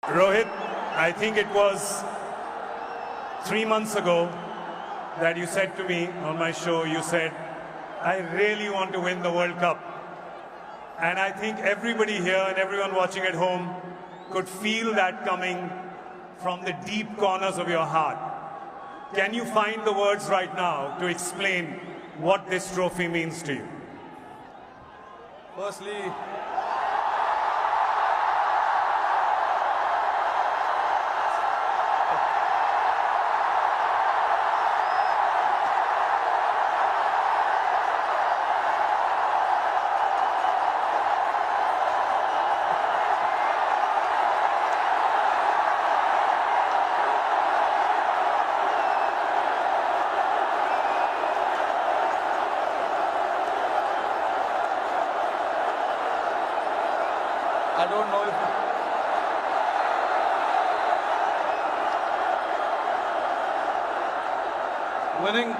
Rohit, I think it was 3 months ago that you said to me on my show, you said, I really want to win the World Cup. And I think everybody here and everyone watching at home could feel that coming from the deep corners of your heart. Can you find the words right now to explain what this trophy means to you? Firstly, I don't know if winning.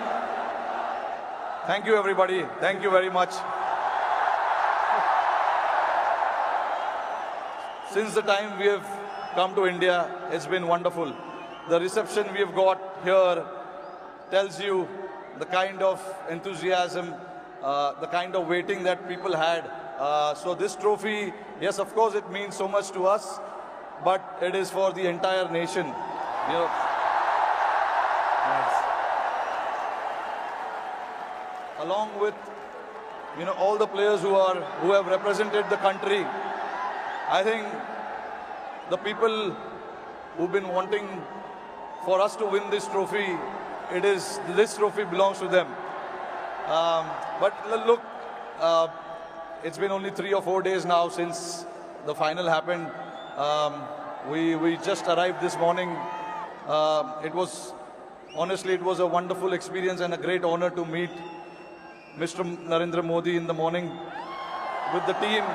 Thank you, everybody. Thank you very much. Since the time we have come to India, it's been wonderful. The reception we have got here tells you the kind of enthusiasm, the kind of waiting that people had. So this trophy, yes, of course, it means so much to us, but it is for the entire nation. You know, along with all the players who have represented the country. I think the people who've been wanting for us to win this trophy, this trophy belongs to them. But look, it's been only 3 or 4 days now since the final happened. We just arrived this morning. Honestly, it was a wonderful experience and a great honor to meet Mr. Narendra Modi in the morning with the team.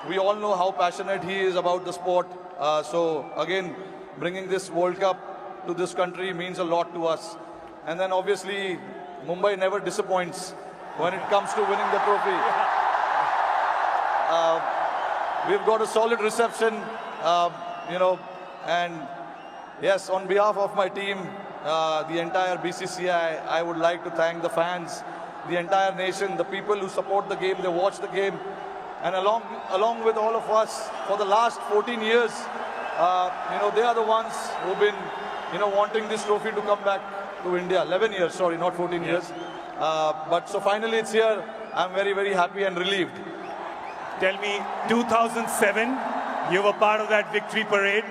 We all know how passionate he is about the sport. So again, bringing this World Cup to this country means a lot to us. And then obviously, Mumbai never disappoints when it comes to winning the trophy. We've got a solid reception, and yes, on behalf of my team, the entire BCCI, I would like to thank the fans, the entire nation, the people who support the game, they watch the game, and along with all of us for the last 14 years, they are the ones who've been, wanting this trophy to come back to India. 11 years, sorry, not 14 years. But so finally it's here. I'm very, very happy and relieved. Tell me, 2007, you were part of that victory parade.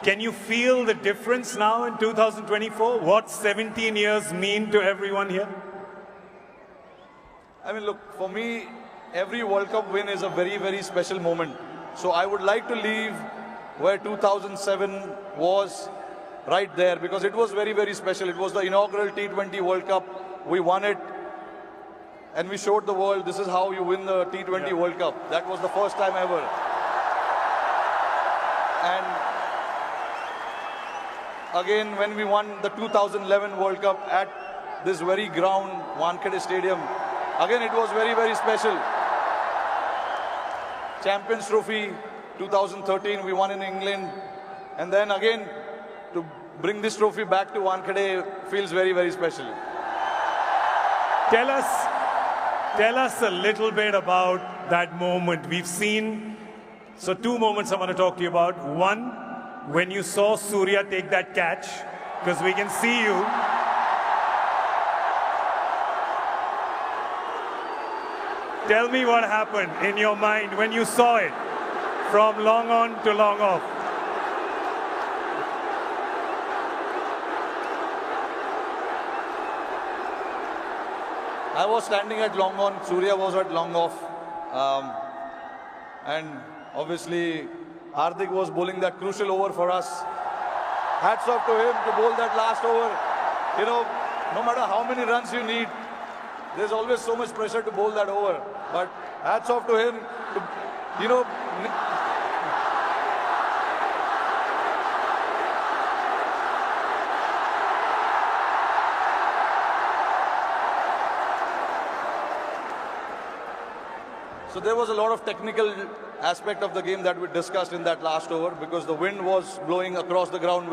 Can you feel the difference now in 2024? What 17 years mean to everyone here? I mean, look, for me, every World Cup win is a very, very special moment. So I would like to leave where 2007 was, right there, because it was very, very special. It was the inaugural T20 World Cup. We won it, and we showed the world this is how you win the T20 World Cup. That was the first time ever. And again, when we won the 2011 World Cup at this very ground, Wankhede Stadium, again, it was very, very special. Champions Trophy 2013, we won in England. And then again, to bring this trophy back to Wankhede feels very, very special. Tell us a little bit about that moment. We've seen, so 2 moments I want to talk to you about. One, when you saw Surya take that catch, because we can see you. Tell me what happened in your mind when you saw it from long on to long off. I was standing at long on, Surya was at long off. And obviously, Hardik was bowling that crucial over for us. Hats off to him to bowl that last over. No matter how many runs you need, there's always so much pressure to bowl that over. But hats off to him to, So there was a lot of technical aspect of the game that we discussed in that last over, because the wind was blowing across the ground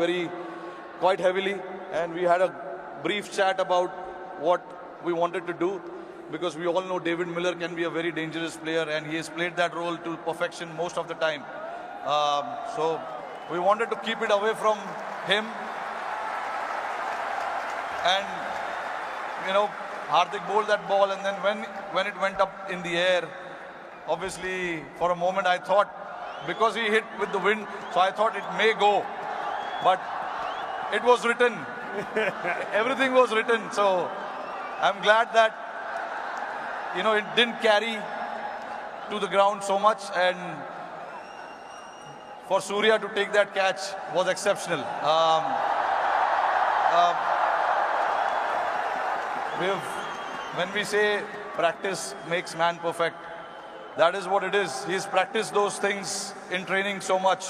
quite heavily, and we had a brief chat about what we wanted to do, because we all know David Miller can be a very dangerous player, and he has played that role to perfection most of the time. So we wanted to keep it away from him, and Hardik bowled that ball, and then when it went up in the air, obviously for a moment I thought, because he hit with the wind, so I thought it may go, but it was written. Everything was written, so I'm glad that it didn't carry to the ground so much, and for Surya to take that catch was exceptional. When we say practice makes man perfect, that is what it is. He's practiced those things in training so much,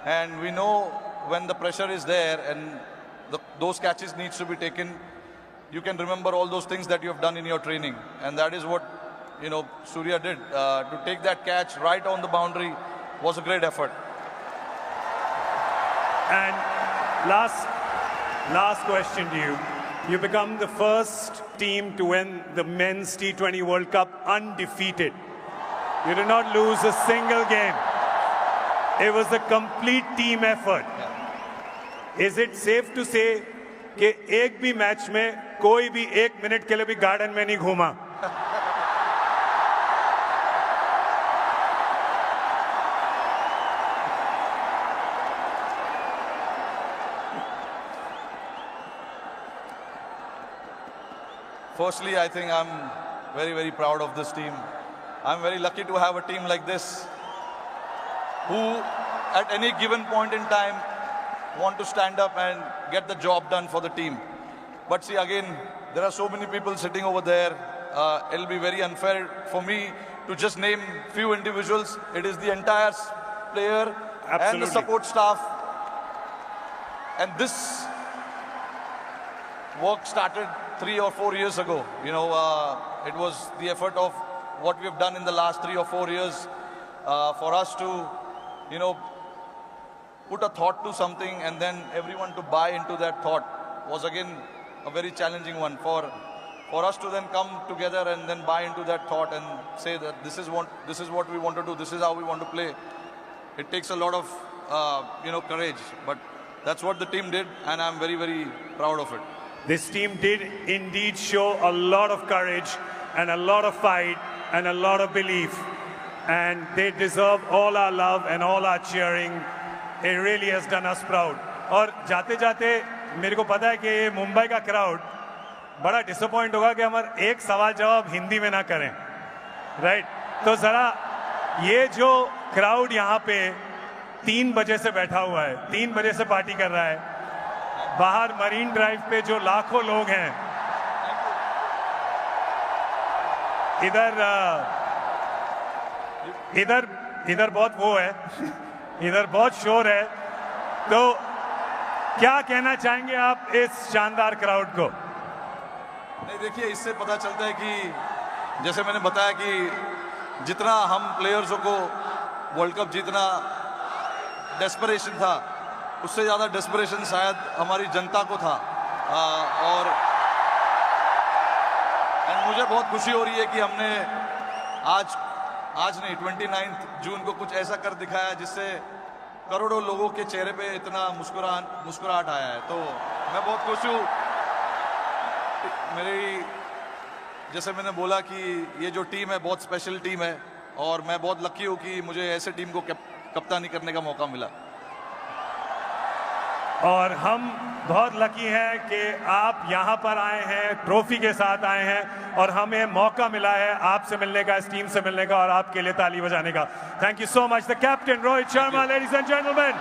and we know when the pressure is there and those catches needs to be taken, you can remember all those things that you have done in your training, and that is what Surya did. To take that catch right on the boundary was a great effort. And last question to you. You become the first team to win the Men's T20 World Cup undefeated. You did not lose a single game. It was a complete team effort. Is it safe to say कि एक भी match में कोई भी 1 minute के लिए भी garden में नहीं घूमा? Firstly, I think I'm very, very proud of this team. I'm very lucky to have a team like this who, at any given point in time, want to stand up and get the job done for the team. But see, again, there are so many people sitting over there. It'll be very unfair for me to just name few individuals. It is the entire player and the support staff. And this work started 3 or 4 years ago. It was the effort of what we have done in the last 3 or 4 years for us to, put a thought to something, and then everyone to buy into that thought was again a very challenging one. For us to then come together and then buy into that thought and say that this is what we want to do, this is how we want to play. It takes a lot of courage, but that's what the team did, and I'm very, very proud of it. This team did indeed show a lot of courage and a lot of fight and a lot of belief, and they deserve all our love and all our cheering. It really has done us proud. और जाते-जाते मेरे को पता है कि ये मुंबई का crowd बड़ा disappoint होगा कि हमारा एक सवाल जवाब हिंदी में ना करें, राइट? तो जरा ये जो क्राउड यहाँ पे 3 बजे से बैठा हुआ है, 3 बजे से पार्टी कर रहा है, बाहर मरीन ड्राइव पे जो लाखों लोग हैं, इधर बहुत वो है, इधर बहुत शोर है, तो क्या कहना चाहेंगे आप इस शानदार क्राउड को? नहीं, देखिए, इससे पता चलता है कि जैसे मैंने बताया कि जितना हम प्लेयर्सों को वर्ल्ड कप जीतना डेस्परेशन था, उससे ज़्यादा डेस्परेशन शायद हमारी जनता को था। और मुझे बहुत खुशी हो रही है कि हमने आज नहीं 29 जून को कुछ ऐसा कर दिखाया जिससे करोड़ों लोगों के चेहरे पे इतना मुस्कुराहट आया है। तो मैं बहुत खुश हूँ। जैसे मैंने बोला कि ये जो टीम है बहुत स्पेशल टीम है, और मैं बहुत लकी हूँ कि मुझे ऐसे टीम को कप्तानी करने का मौका मिला। और हम बहुत लकी हैं कि आप यहाँ पर आए हैं, ट्रॉफी के साथ आए हैं, और हमें मौका मिला है आपसे मिलने का, इस टीम से मिलने का, और आपके लिए ताली बजाने का। Thank you so much the captain Rohit Sharma, ladies and gentleman.